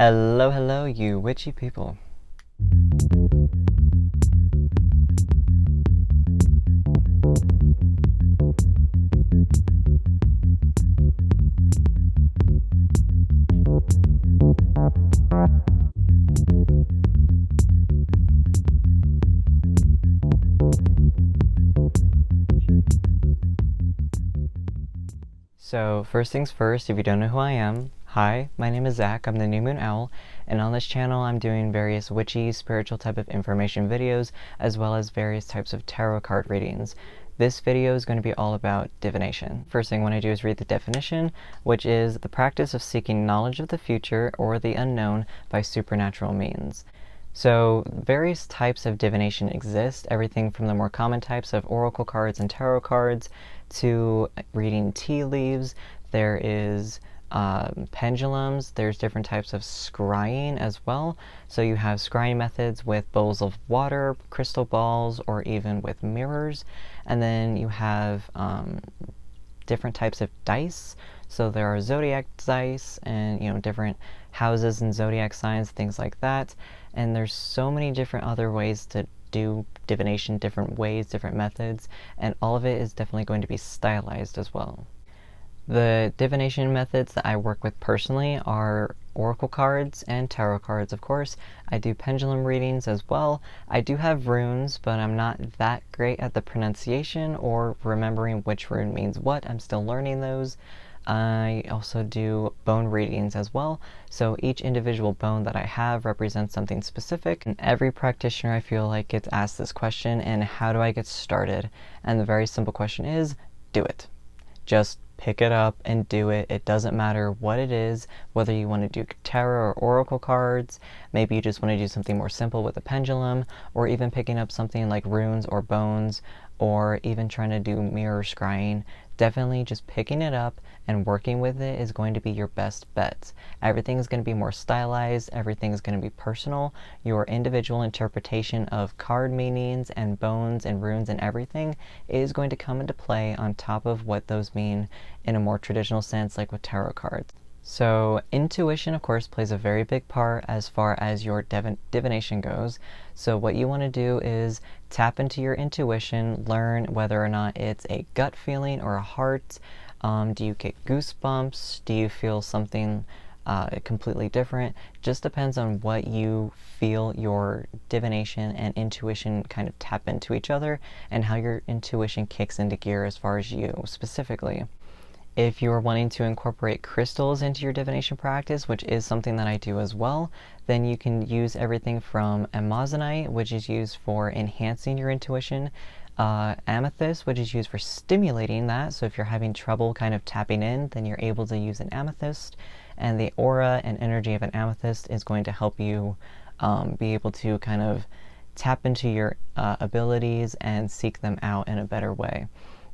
Hello, hello, you witchy people. So, first things first, if you don't know who I am, hi, my name is Zach, I'm the New Moon Owl, and on this channel I'm doing various witchy, spiritual type of information videos, as well as various types of tarot card readings. This video is going to be all about divination. First thing I want to do is read the definition, which is the practice of seeking knowledge of the future or the unknown by supernatural means. So various types of divination exist, everything from the more common types of oracle cards and tarot cards to reading tea leaves. There is pendulums, there's different types of scrying as well. So you have scrying methods with bowls of water, crystal balls, or even with mirrors. And then you have different types of dice. So there are zodiac dice and different houses and zodiac signs, things like that. And there's so many different other ways to do divination, different ways, different methods, and all of it is definitely going to be stylized as well. The divination methods that I work with personally are oracle cards and tarot cards, of course. I do pendulum readings as well. I do have runes, but I'm not that great at the pronunciation or remembering which rune means what. I'm still learning those. I also do bone readings as well, so each individual bone that I have represents something specific, and every practitioner I feel like gets asked this question, and how do I get started? And the very simple question is, do it. Just pick it up and do it. It doesn't matter what it is, whether you want to do tarot or oracle cards, maybe you just want to do something more simple with a pendulum, or even picking up something like runes or bones, or even trying to do mirror scrying. Definitely just picking it up and working with it is going to be your best bet. Everything is going to be more stylized, everything is going to be personal. Your individual interpretation of card meanings and bones and runes and everything is going to come into play on top of what those mean in a more traditional sense, like with tarot cards. So intuition, of course, plays a very big part as far as your divination goes. So what you want to do is tap into your intuition, learn whether or not it's a gut feeling or a heart. Do you get goosebumps? Do you feel something completely different? Just depends on what you feel your divination and intuition kind of tap into each other, and how your intuition kicks into gear as far as you specifically. If you're wanting to incorporate crystals into your divination practice, which is something that I do as well, then you can use everything from amazonite, which is used for enhancing your intuition, amethyst, which is used for stimulating that. So if you're having trouble kind of tapping in, then you're able to use an amethyst, and the aura and energy of an amethyst is going to help you be able to kind of tap into your abilities and seek them out in a better way.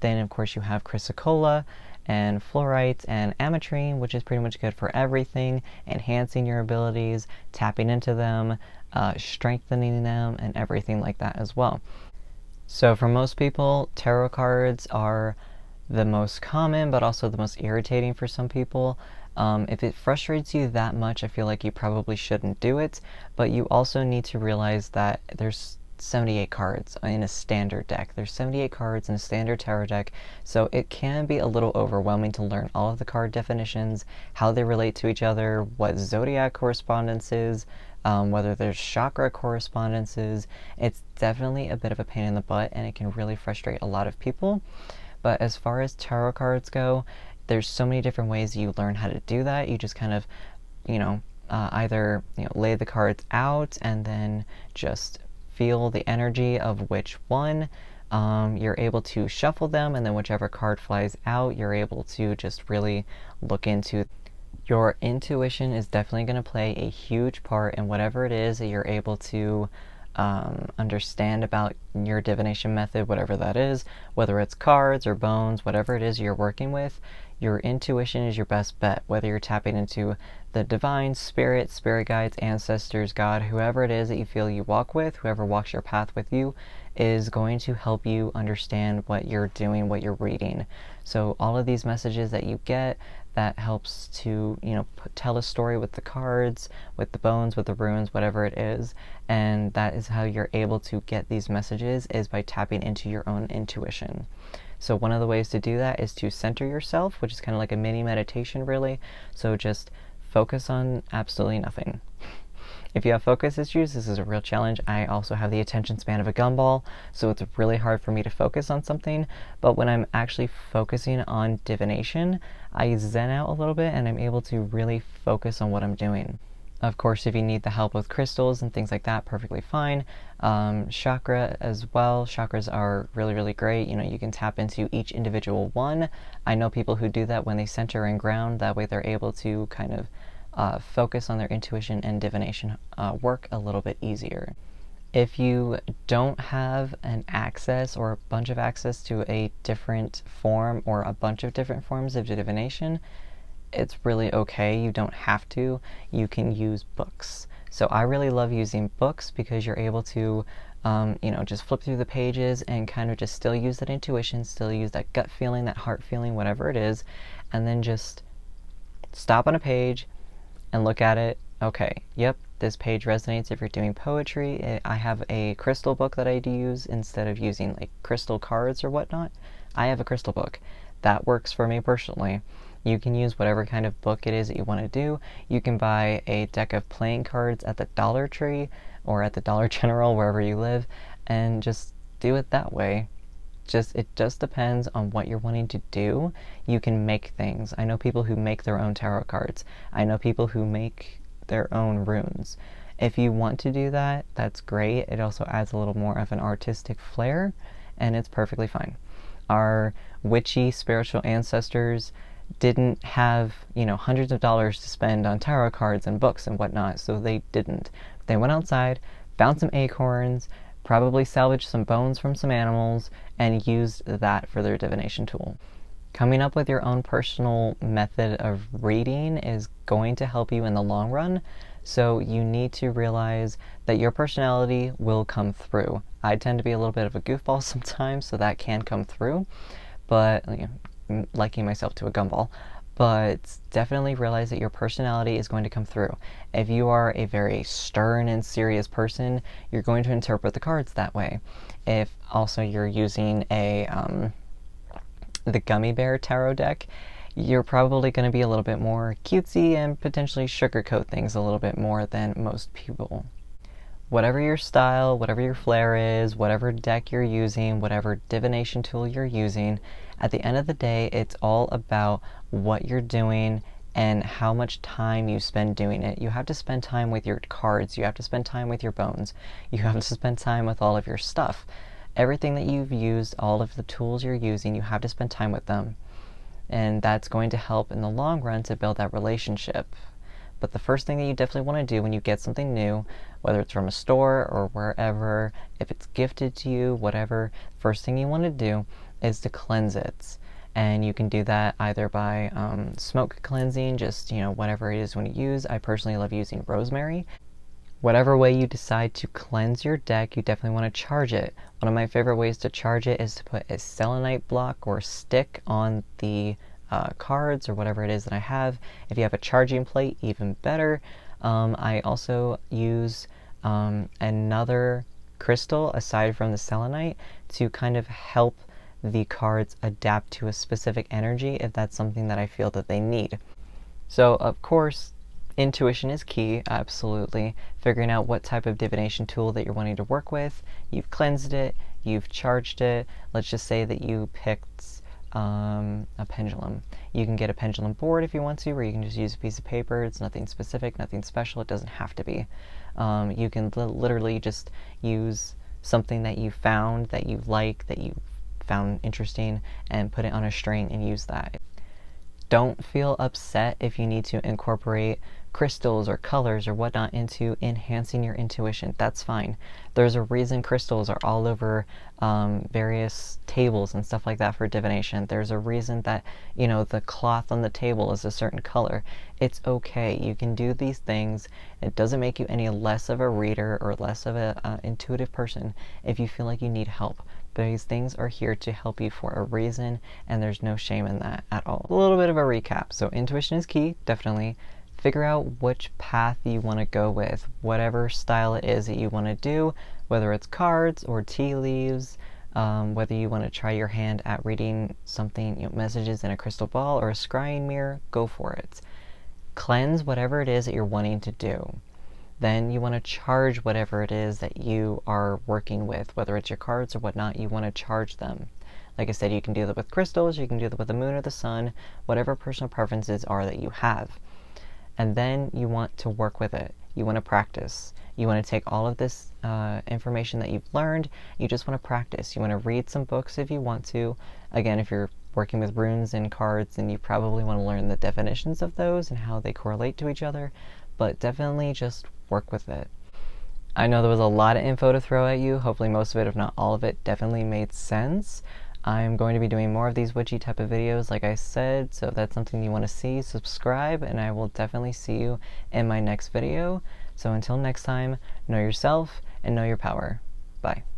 Then, of course, you have chrysocolla and fluorite and ametrine, which is pretty much good for everything, enhancing your abilities, tapping into them, strengthening them, and everything like that as well. So for most people, tarot cards are the most common, but also the most irritating for some people. If it frustrates you that much, I feel like you probably shouldn't do it, but you also need to realize that there's 78 cards in a standard deck. There's 78 cards in a standard tarot deck, so it can be a little overwhelming to learn all of the card definitions, how they relate to each other, what zodiac correspondence is, whether there's chakra correspondences. It's definitely a bit of a pain in the butt, and it can really frustrate a lot of people. But as far as tarot cards go, there's so many different ways you learn how to do that. You just kind of, either lay the cards out and then just feel the energy of which one. You're able to shuffle them, and then whichever card flies out, you're able to just really look into. Your intuition is definitely going to play a huge part in whatever it is that you're able to understand about your divination method, whatever that is, whether it's cards or bones, whatever it is you're working with. Your intuition is your best bet, whether you're tapping into the divine, spirit guides, ancestors, God, whoever it is that you feel you walk with, whoever walks your path with you, is going to help you understand what you're doing, what you're reading. So all of these messages that you get, that helps to, tell a story with the cards, with the bones, with the runes, whatever it is. And that is how you're able to get these messages, is by tapping into your own intuition. So one of the ways to do that is to center yourself, which is kind of like a mini meditation, really. So just focus on absolutely nothing. If you have focus issues, this is a real challenge. I also have the attention span of a gumball, so it's really hard for me to focus on something. But when I'm actually focusing on divination, I zen out a little bit and I'm able to really focus on what I'm doing. Of course, if you need the help with crystals and things like that, perfectly fine. Chakra as well. Chakras are really, really great. You can tap into each individual one. I know people who do that when they center and ground. That way they're able to kind of focus on their intuition and divination work a little bit easier. If you don't have an access or a bunch of access to a different form or a bunch of different forms of divination, it's really okay. You don't have to. You can use books. So I really love using books because you're able to just flip through the pages and kind of just still use that intuition, still use that gut feeling, that heart feeling, whatever it is, and then just stop on a page and look at it. Okay, yep, this page resonates if you're doing poetry. I have a crystal book that I use instead of using like crystal cards or whatnot. I have a crystal book. That works for me personally. You can use whatever kind of book it is that you want to do. You can buy a deck of playing cards at the Dollar Tree or at the Dollar General, wherever you live, and just do it that way. It just depends on what you're wanting to do. You can make things. I know people who make their own tarot cards. I know people who make their own runes. If you want to do that, that's great. It also adds a little more of an artistic flair, and it's perfectly fine. Our witchy spiritual ancestors didn't have, hundreds of dollars to spend on tarot cards and books and whatnot, so they didn't. They went outside, found some acorns, probably salvaged some bones from some animals, and used that for their divination tool. Coming up with your own personal method of reading is going to help you in the long run, so you need to realize that your personality will come through. I tend to be a little bit of a goofball sometimes, so that can come through, but liking myself to a gumball. But definitely realize that your personality is going to come through. If you are a very stern and serious person, you're going to interpret the cards that way. If also you're using the Gummy Bear Tarot deck, you're probably going to be a little bit more cutesy and potentially sugarcoat things a little bit more than most people. Whatever your style, whatever your flair is, whatever deck you're using, whatever divination tool you're using, at the end of the day, it's all about what you're doing and how much time you spend doing it. You have to spend time with your cards. You have to spend time with your bones. You have to spend time with all of your stuff. Everything that you've used, all of the tools you're using, you have to spend time with them. And that's going to help in the long run to build that relationship. But the first thing that you definitely want to do when you get something new, whether it's from a store or wherever, if it's gifted to you, whatever, first thing you want to do is to cleanse it. And you can do that either by smoke cleansing, just, whatever it is you want to use. I personally love using rosemary. Whatever way you decide to cleanse your deck, you definitely want to charge it. One of my favorite ways to charge it is to put a selenite block or stick on the cards or whatever it is that I have. If you have a charging plate, even better. I also use another crystal aside from the selenite to kind of help the cards adapt to a specific energy if that's something that I feel that they need. So of course, intuition is key, absolutely. Figuring out what type of divination tool that you're wanting to work with. You've cleansed it, you've charged it. Let's just say that you picked a pendulum. You can get a pendulum board if you want to, or you can just use a piece of paper. It's nothing specific, nothing special. It doesn't have to be. You can literally just use something that you found, that you like, that you found interesting, and put it on a string and use that. Don't feel upset if you need to incorporate crystals or colors or whatnot into enhancing your intuition. That's fine. There's a reason crystals are all over various tables and stuff like that for divination. There's a reason that, the cloth on the table is a certain color. It's okay. You can do these things. It doesn't make you any less of a reader or less of a intuitive person if you feel like you need help. These things are here to help you for a reason, and there's no shame in that at all. A little bit of a recap. So intuition is key, definitely. Figure out which path you want to go with, whatever style it is that you want to do, whether it's cards or tea leaves, whether you want to try your hand at reading something, messages in a crystal ball or a scrying mirror, go for it. Cleanse whatever it is that you're wanting to do. Then you want to charge whatever it is that you are working with, whether it's your cards or whatnot, you want to charge them. Like I said, you can do that with crystals, you can do that with the moon or the sun, whatever personal preferences are that you have. And then you want to work with it. You want to practice. You want to take all of this information that you've learned, you just want to practice. You want to read some books if you want to. Again, if you're working with runes and cards, then you probably want to learn the definitions of those and how they correlate to each other, but definitely just work with it. I know there was a lot of info to throw at you. Hopefully most of it, if not all of it, definitely made sense. I'm going to be doing more of these witchy type of videos, like I said, so if that's something you want to see, subscribe, and I will definitely see you in my next video. So until next time, know yourself and know your power. Bye.